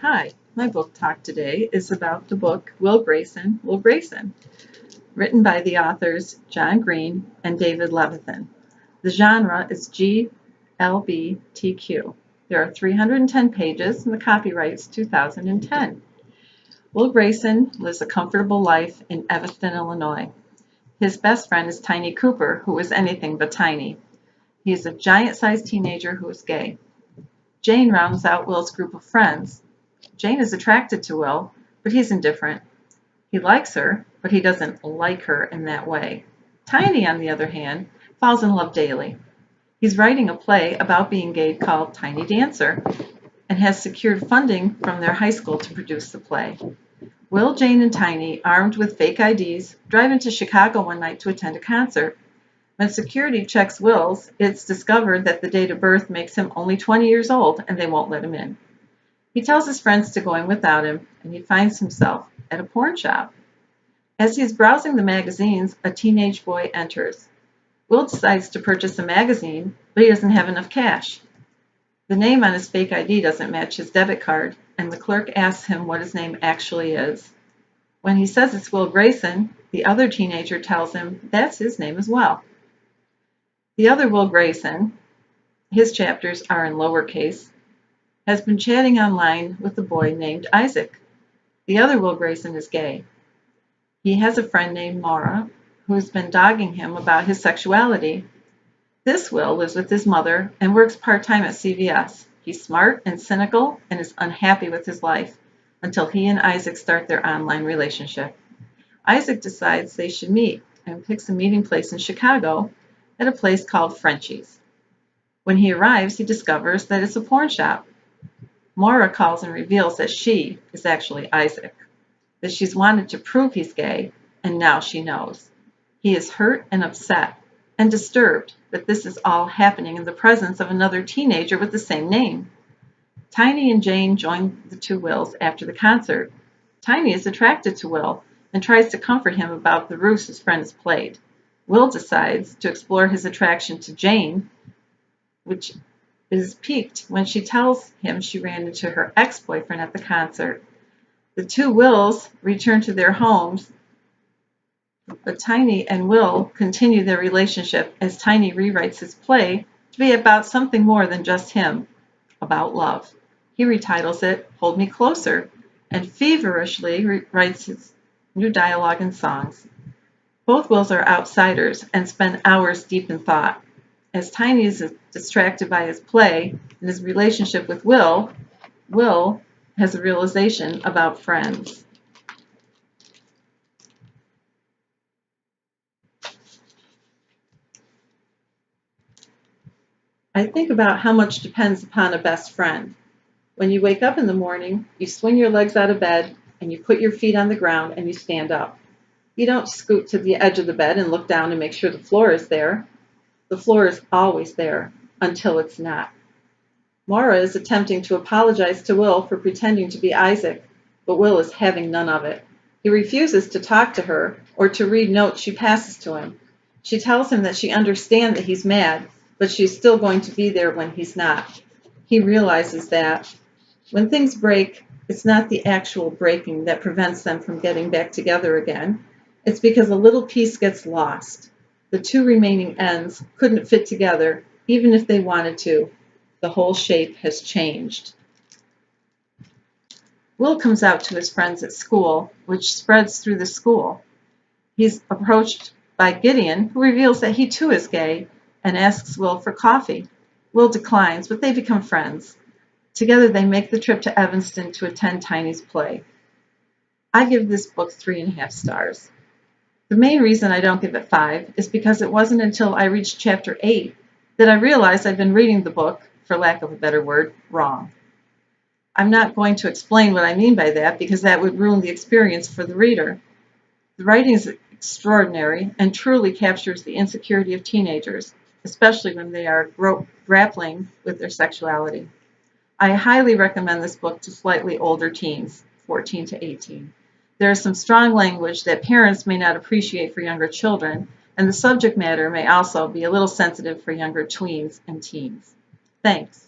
Hi, my book talk today is about the book Will Grayson, Will Grayson, written by the authors John Green and David Levithan. The genre is GLBTQ. There are 310 pages and the copyright is 2010. Will Grayson lives a comfortable life in Evanston, Illinois. His best friend is Tiny Cooper, who is anything but tiny. He is a giant-sized teenager who is gay. Jane rounds out Will's group of friends. Jane is attracted to Will, but he's indifferent. He likes her, but he doesn't like her in that way. Tiny, on the other hand, falls in love daily. He's writing a play about being gay called Tiny Dancer and has secured funding from their high school to produce the play. Will, Jane, and Tiny, armed with fake IDs, drive into Chicago one night to attend a concert. When security checks Will's, it's discovered that the date of birth makes him only 20 years old and they won't let him in. He tells his friends to go in without him, and he finds himself at a porn shop. As he is browsing the magazines, a teenage boy enters. Will decides to purchase a magazine, but he doesn't have enough cash. The name on his fake ID doesn't match his debit card, and the clerk asks him what his name actually is. When he says it's Will Grayson, the other teenager tells him that's his name as well. The other Will Grayson, his chapters are in lowercase, has been chatting online with a boy named Isaac. The other Will Grayson is gay. He has a friend named Maura who's been dogging him about his sexuality. This Will lives with his mother and works part-time at CVS. He's smart and cynical and is unhappy with his life until he and Isaac start their online relationship. Isaac decides they should meet and picks a meeting place in Chicago at a place called Frenchie's. When he arrives, he discovers that it's a porn shop. Maura calls and reveals that she is actually Isaac, that she's wanted to prove he's gay, and now she knows. He is hurt and upset and disturbed that this is all happening in the presence of another teenager with the same name. Tiny and Jane join the two Wills after the concert. Tiny is attracted to Will and tries to comfort him about the ruse his friend has played. Will decides to explore his attraction to Jane, which is piqued when she tells him she ran into her ex-boyfriend at the concert. The two Wills return to their homes, but Tiny and Will continue their relationship as Tiny rewrites his play to be about something more than just him, about love. He retitles it Hold Me Closer and feverishly writes his new dialogue and songs. Both Wills are outsiders and spend hours deep in thought. As Tiny is distracted by his play and his relationship with Will, Will has a realization about friends. I think about how much depends upon a best friend. When you wake up in the morning, you swing your legs out of bed and you put your feet on the ground and you stand up. You don't scoot to the edge of the bed and look down and make sure the floor is there. The floor is always there until it's not. Maura is attempting to apologize to Will for pretending to be Isaac, but Will is having none of it. He refuses to talk to her or to read notes she passes to him. She tells him that she understands that he's mad, but she's still going to be there when he's not. He realizes that when things break, it's not the actual breaking that prevents them from getting back together again. It's because a little piece gets lost. The two remaining ends couldn't fit together, even if they wanted to. The whole shape has changed. Will comes out to his friends at school, which spreads through the school. He's approached by Gideon, who reveals that he too is gay, and asks Will for coffee. Will declines, but they become friends. Together they make the trip to Evanston to attend Tiny's play. I give this book 3.5 stars. The main reason I don't give it 5 is because it wasn't until I reached chapter 8 that I realized I'd been reading the book, for lack of a better word, wrong. I'm not going to explain what I mean by that because that would ruin the experience for the reader. The writing is extraordinary and truly captures the insecurity of teenagers, especially when they are grappling with their sexuality. I highly recommend this book to slightly older teens, 14 to 18. There is some strong language that parents may not appreciate for younger children, and the subject matter may also be a little sensitive for younger tweens and teens. Thanks.